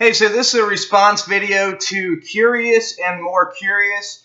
Hey, so this is a response video to Curious and More Curious.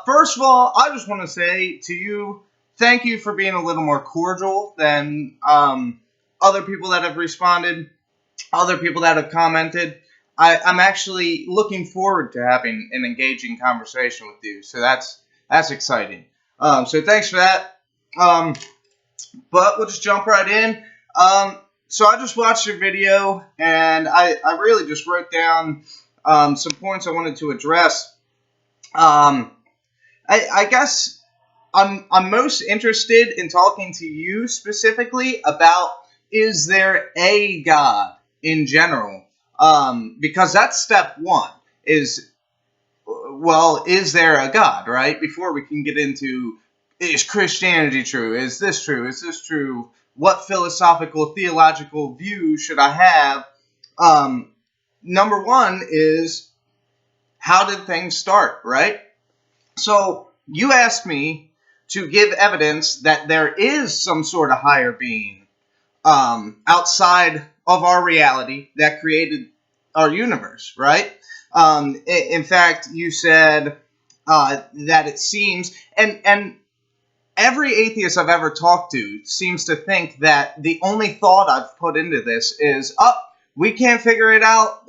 First of all, I just want to say to you, thank you for being a little more cordial than other people that have responded, other people that have commented. I'm actually looking forward to having an engaging conversation with you, so that's exciting. So thanks for that. But we'll just jump right in. So I just watched your video, and I really just wrote down some points I wanted to address. I guess I'm most interested in talking to you specifically about, is there a God in general? Because that's step one, is, well, is there a God, right? Before we can get into, is Christianity true? Is this true? Is this true? What philosophical, theological view should I have? Number one is, how did things start, right? So you asked me to give evidence that there is some sort of higher being outside of our reality that created our universe, right? In fact, you said that it seems, and every atheist I've ever talked to seems to think that the only thought I've put into this is, we can't figure it out,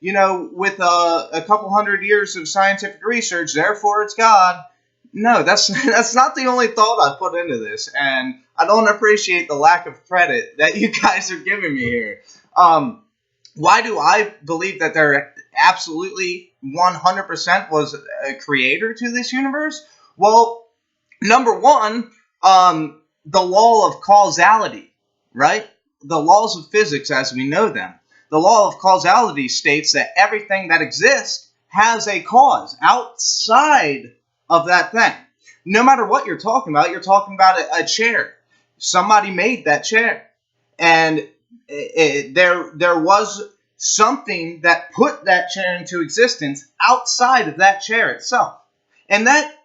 with a couple hundred years of scientific research, therefore it's God. No, that's not the only thought I've put into this, and I don't appreciate the lack of credit that you guys are giving me here. Why do I believe that there absolutely 100% was a creator to this universe? Well, number one, the law of causality, right? The laws of physics as we know them. The law of causality states that everything that exists has a cause outside of that thing. No matter what you're talking about a chair. Somebody made that chair. And there was something that put that chair into existence outside of that chair itself. And that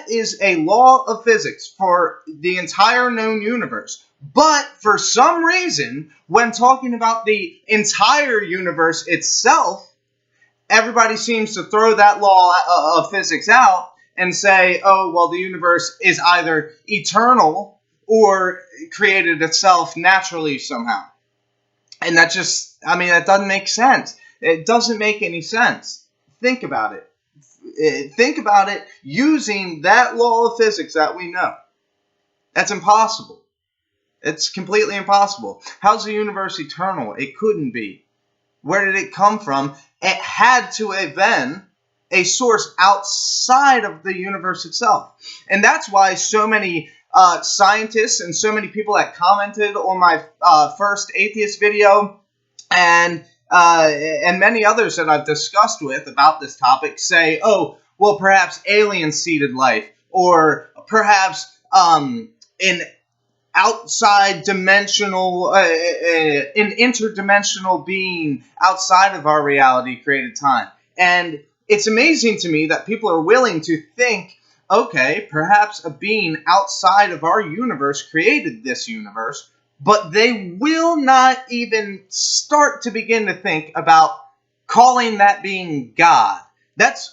is a law of physics for the entire known universe. But for some reason, when talking about the entire universe itself, everybody seems to throw that law of physics out and say, oh, well, the universe is either eternal or created itself naturally somehow. And that doesn't make sense. It doesn't make any sense. Think about it. Think about it using that law of physics that we know. That's impossible. It's completely impossible. How's the universe eternal? It couldn't be. Where did it come from? It had to have been a source outside of the universe itself. And that's why so many scientists and so many people that commented on my first atheist video and many others that I've discussed with about this topic say, oh, well, perhaps alien seeded life, or perhaps an outside dimensional, an interdimensional being outside of our reality created time. And it's amazing to me that people are willing to think, okay, perhaps a being outside of our universe created this universe, but they will not even start to begin to think about calling that being God.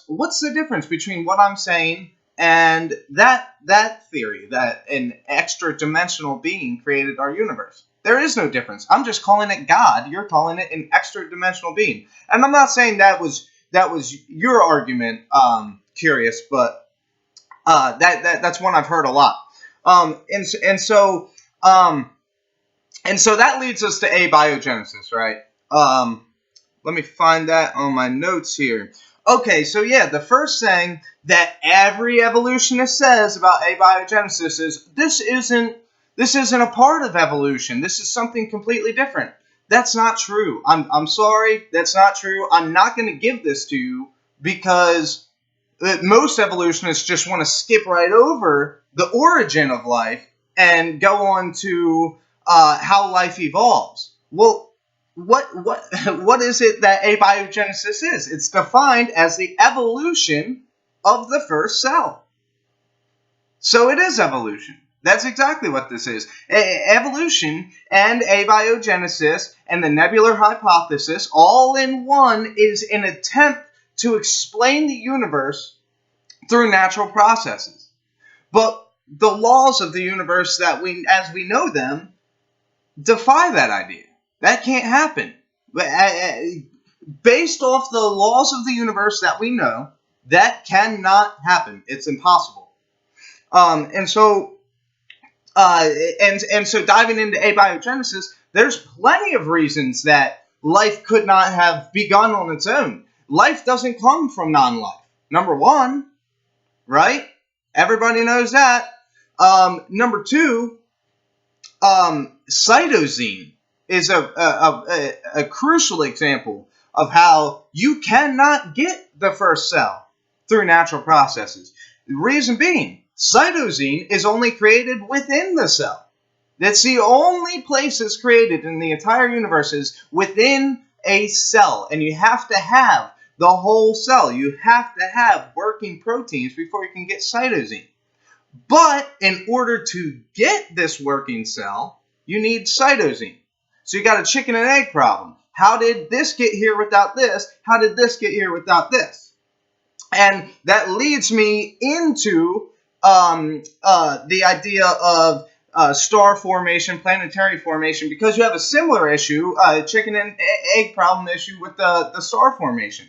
What's the difference between what I'm saying and that theory that an extra-dimensional being created our universe? There is no difference. I'm just calling it God. You're calling it an extra-dimensional being. And I'm not saying that was your argument, Curious, but that's one I've heard a lot. And so that leads us to abiogenesis, right? Let me find that on my notes here. Okay, so yeah, the first thing that every evolutionist says about abiogenesis is this isn't a part of evolution. This is something completely different. That's not true. I'm sorry, that's not true. I'm not going to give this to you because most evolutionists just want to skip right over the origin of life and go on to how life evolves. Well, what is it that abiogenesis is? It's defined as the evolution of the first cell. So it is evolution. That's exactly what this is. Evolution and abiogenesis and the nebular hypothesis, all in one, is an attempt to explain the universe through natural processes. But the laws of the universe as we know them, defy that idea. That can't happen. Based off the laws of the universe that we know, that cannot happen. It's impossible. And so diving into abiogenesis, there's plenty of reasons that life could not have begun on its own. Life doesn't come from non-life. Number one, right? Everybody knows that. Number two, cytosine is a crucial example of how you cannot get the first cell through natural processes. The reason being, cytosine is only created within the cell. That's the only place it's created in the entire universe is within a cell. And you have to have the whole cell. You have to have working proteins before you can get cytosine. But in order to get this working cell, you need cytosine. So you got a chicken and egg problem. How did this get here without this? How did this get here without this? And that leads me into the idea of star formation, planetary formation, because you have a similar issue, chicken and egg problem issue with the star formation.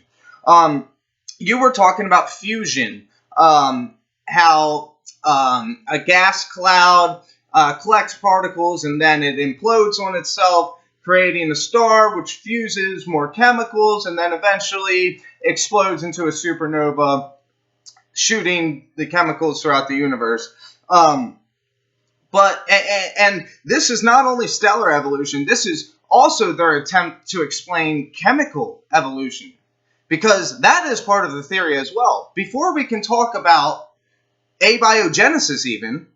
You were talking about fusion, how a gas cloud collects particles and then it implodes on itself, creating a star which fuses more chemicals and then eventually explodes into a supernova, shooting the chemicals throughout the universe. And this is not only stellar evolution, this is also their attempt to explain chemical evolution, because that is part of the theory as well. Before we can talk about abiogenesis even,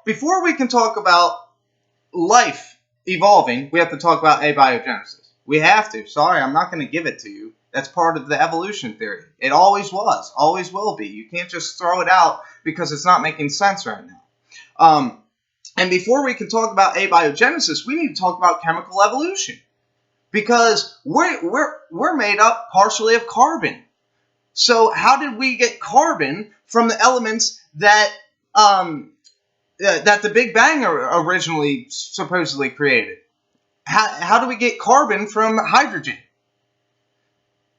before we can talk about life evolving, we have to talk about abiogenesis. We have to. Sorry, I'm not going to give it to you. That's part of the evolution theory. It always was, always will be. You can't just throw it out because it's not making sense right now. And before we can talk about abiogenesis, we need to talk about chemical evolution, because we're made up partially of carbon. So how did we get carbon from the elements that the Big Bang originally supposedly created? How do we get carbon from hydrogen?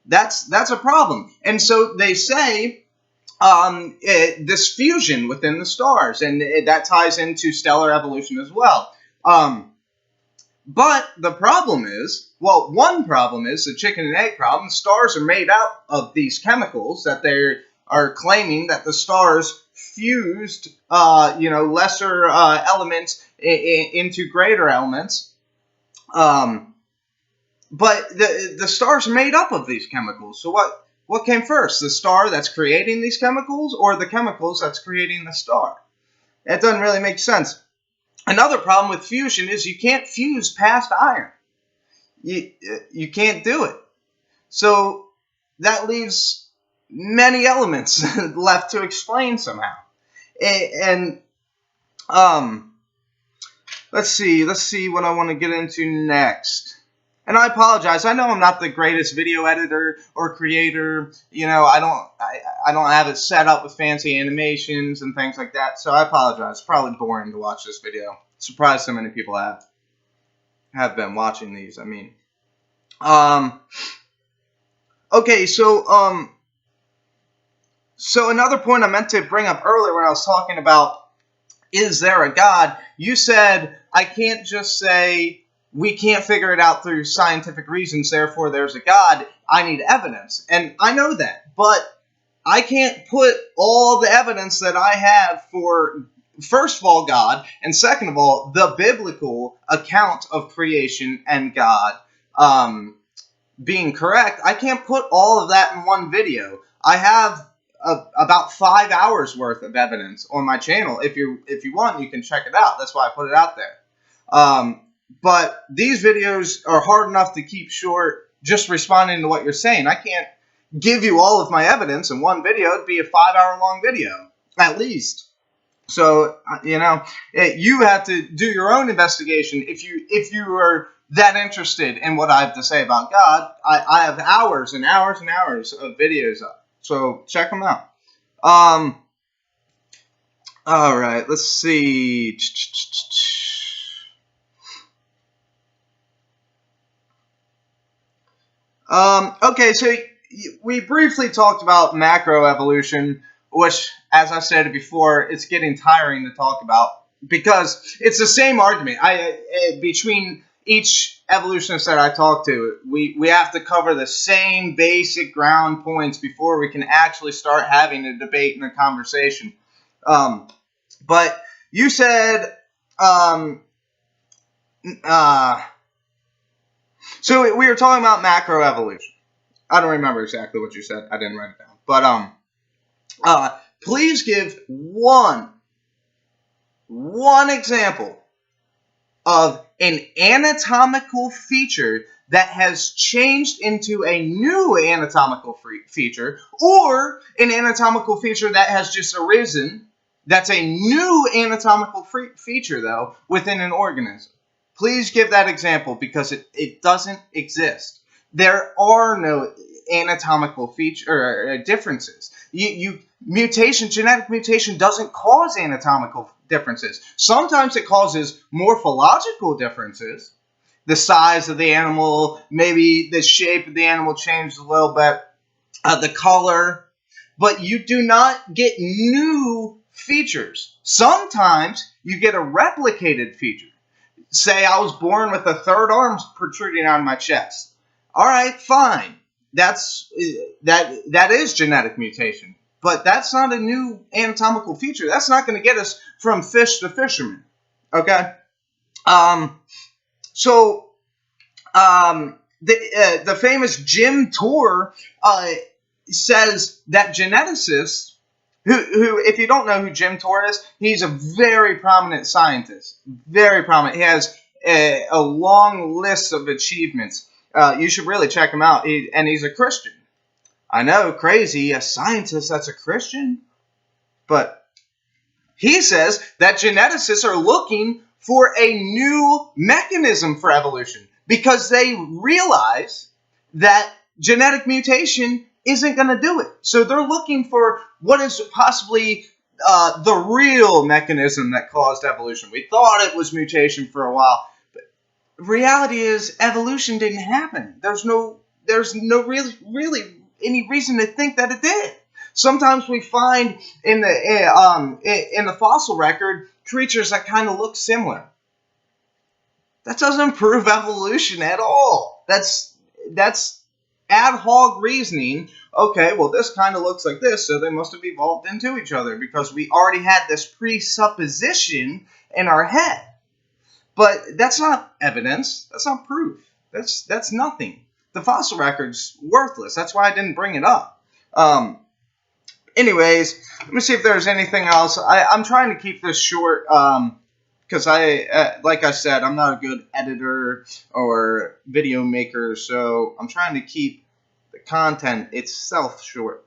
That's a problem. And so they say this fusion within the stars, and that ties into stellar evolution as well. But the problem is, one problem is the chicken and egg problem. Stars are made up of these chemicals that they are claiming that the stars fused, lesser elements into greater elements. But the stars are made up of these chemicals. So what came first? The star that's creating these chemicals, or the chemicals that's creating the star? That doesn't really make sense. Another problem with fusion is you can't fuse past iron. You can't do it. So that leaves many elements left to explain somehow. And let's see what I want to get into next. And I apologize. I know I'm not the greatest video editor or creator. I don't have it set up with fancy animations and things like that. So I apologize. It's probably boring to watch this video. Surprised so many people have been watching these. I mean, okay. So another point I meant to bring up earlier when I was talking about, is there a God? You said I can't just say we can't figure it out through scientific reasons, therefore there's a God. I need evidence. And I know that. But I can't put all the evidence that I have for, first of all, God, and second of all, the biblical account of creation and God being correct. I can't put all of that in one video. I have about 5 hours worth of evidence on my channel. If you want, you can check it out. That's why I put it out there. But these videos are hard enough to keep short, just responding to what you're saying. I can't give you all of my evidence in one video. It'd be a 5-hour long video, at least. So you have to do your own investigation. If you are that interested in what I have to say about God, I have hours and hours and hours of videos up. So check them out. All right, let's see. Okay, so we briefly talked about macroevolution, which, as I said before, it's getting tiring to talk about because it's the same argument. Between each evolutionist that I talk to, we have to cover the same basic ground points before we can actually start having a debate and a conversation. But you said, so we were talking about macroevolution. I don't remember exactly what you said. I didn't write it down. But please give one example of an anatomical feature that has changed into a new anatomical feature, or an anatomical feature that has just arisen that's a new anatomical feature, though, within an organism. Please give that example because it doesn't exist. There are no anatomical feature differences. Genetic mutation doesn't cause anatomical differences. Sometimes it causes morphological differences. The size of the animal, maybe the shape of the animal changed a little bit, the color, but you do not get new features. Sometimes you get a replicated feature. Say I was born with a third arm protruding out of my chest. All right, fine. That is genetic mutation, but that's not a new anatomical feature. That's not going to get us from fish to fisherman. Okay. So the famous Jim Tour says that geneticists who, if you don't know who Jim Tour is, he's a very prominent scientist. Very prominent. He has a long list of achievements. You should really check him out. And he's a Christian. I know, crazy, a scientist that's a Christian. But he says that geneticists are looking for a new mechanism for evolution because they realize that genetic mutation isn't going to do it. So they're looking for what is possibly the real mechanism that caused evolution. We thought it was mutation for a while, but reality is evolution didn't happen. There's no really any reason to think that it did. Sometimes we find in the fossil record creatures that kind of look similar. That doesn't prove evolution at all. That's ad hoc reasoning. Okay, well, this kind of looks like this, so they must have evolved into each other because we already had this presupposition in our head. But that's not evidence. That's not proof. That's nothing. The fossil record's worthless. That's why I didn't bring it up. Anyways, let me see if there's anything else. I'm trying to keep this short because like I said, I'm not a good editor or video maker, so I'm trying to keep the content itself short.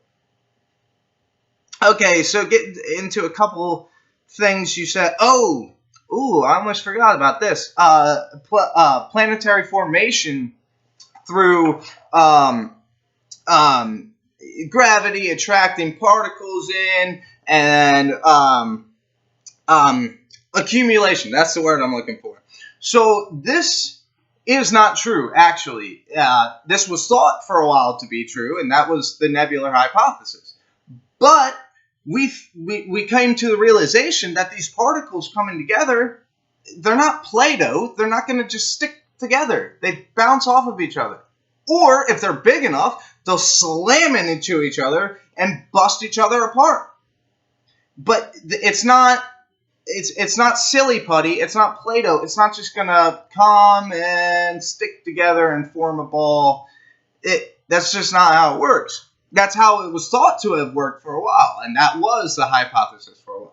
Okay, so get into a couple things you said. I almost forgot about this. Planetary formation through gravity attracting particles in, and accumulation. That's the word I'm looking for. So this is not true, actually. This was thought for a while to be true, and that was the nebular hypothesis. But we came to the realization that these particles coming together, they're not Play-Doh. They're not going to just stick together. They bounce off of each other. Or if they're big enough, they'll slam into each other and bust each other apart. But it's not silly putty. It's not Play-Doh. It's not just going to come and stick together and form a ball. That's just not how it works. That's how it was thought to have worked for a while, and that was the hypothesis for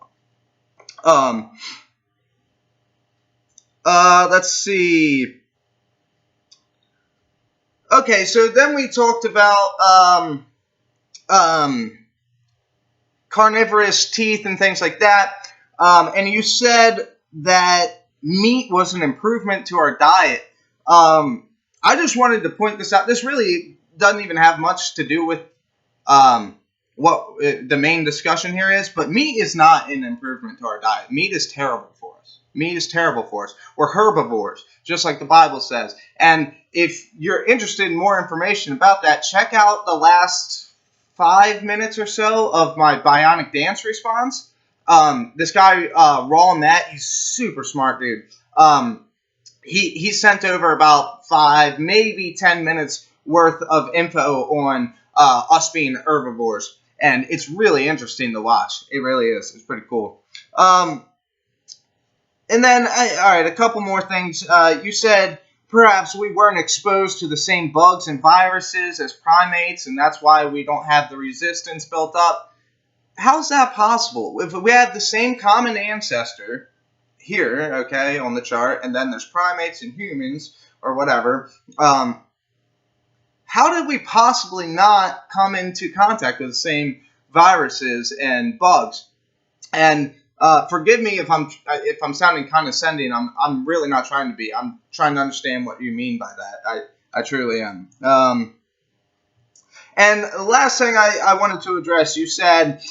a while. Let's see. Okay, so then we talked about carnivorous teeth and things like that. And you said that meat was an improvement to our diet. I just wanted to point this out. This really doesn't even have much to do with um, what the main discussion here is, but meat is not an improvement to our diet. Meat is terrible for us. Meat is terrible for us. We're herbivores, just like the Bible says. And if you're interested in more information about that, check out the last 5 minutes or so of my Bionic Dance response. This guy, Raw Matt, he's super smart, dude. He sent over about 5, maybe 10 minutes worth of info on us being herbivores, and it's really interesting to watch. It really is. It's pretty cool. And then, all right, a couple more things. You said perhaps we weren't exposed to the same bugs and viruses as primates, and that's why we don't have the resistance built up. How's that possible? If we have the same common ancestor here, okay, on the chart, and then there's primates and humans, or whatever, how did we possibly not come into contact with the same viruses and bugs? And forgive me if I'm sounding condescending. I'm really not trying to be. I'm trying to understand what you mean by that. I truly am. And the last thing I wanted to address, you said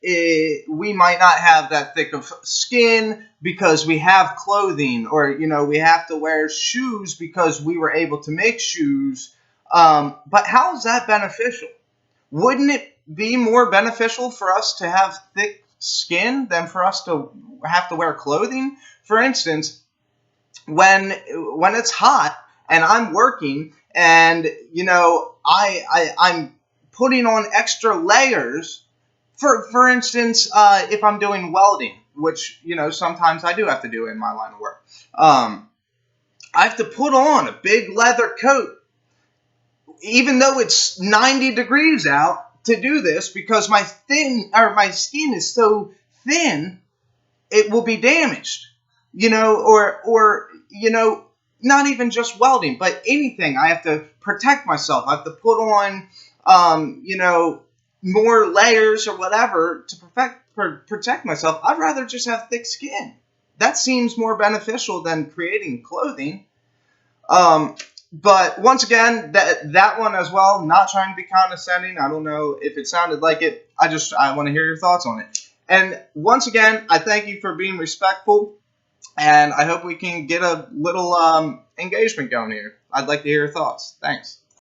we might not have that thick of skin because we have clothing, or we have to wear shoes because we were able to make shoes. But how is that beneficial? Wouldn't it be more beneficial for us to have thick skin than for us to have to wear clothing? For instance, when it's hot and I'm working and I'm putting on extra layers. For instance, if I'm doing welding, which sometimes I do have to do in my line of work, I have to put on a big leather coat, even though it's 90 degrees out, to do this because my skin is so thin, it will be damaged. Or not even just welding, but anything. I have to protect myself. I have to put on, more layers or whatever to protect myself. I'd rather just have thick skin. That seems more beneficial than creating clothing. But once again, that one as well, not trying to be condescending. I don't know if it sounded like it. I want to hear your thoughts on it. And once again, I thank you for being respectful. And I hope we can get a little engagement going here. I'd like to hear your thoughts. Thanks.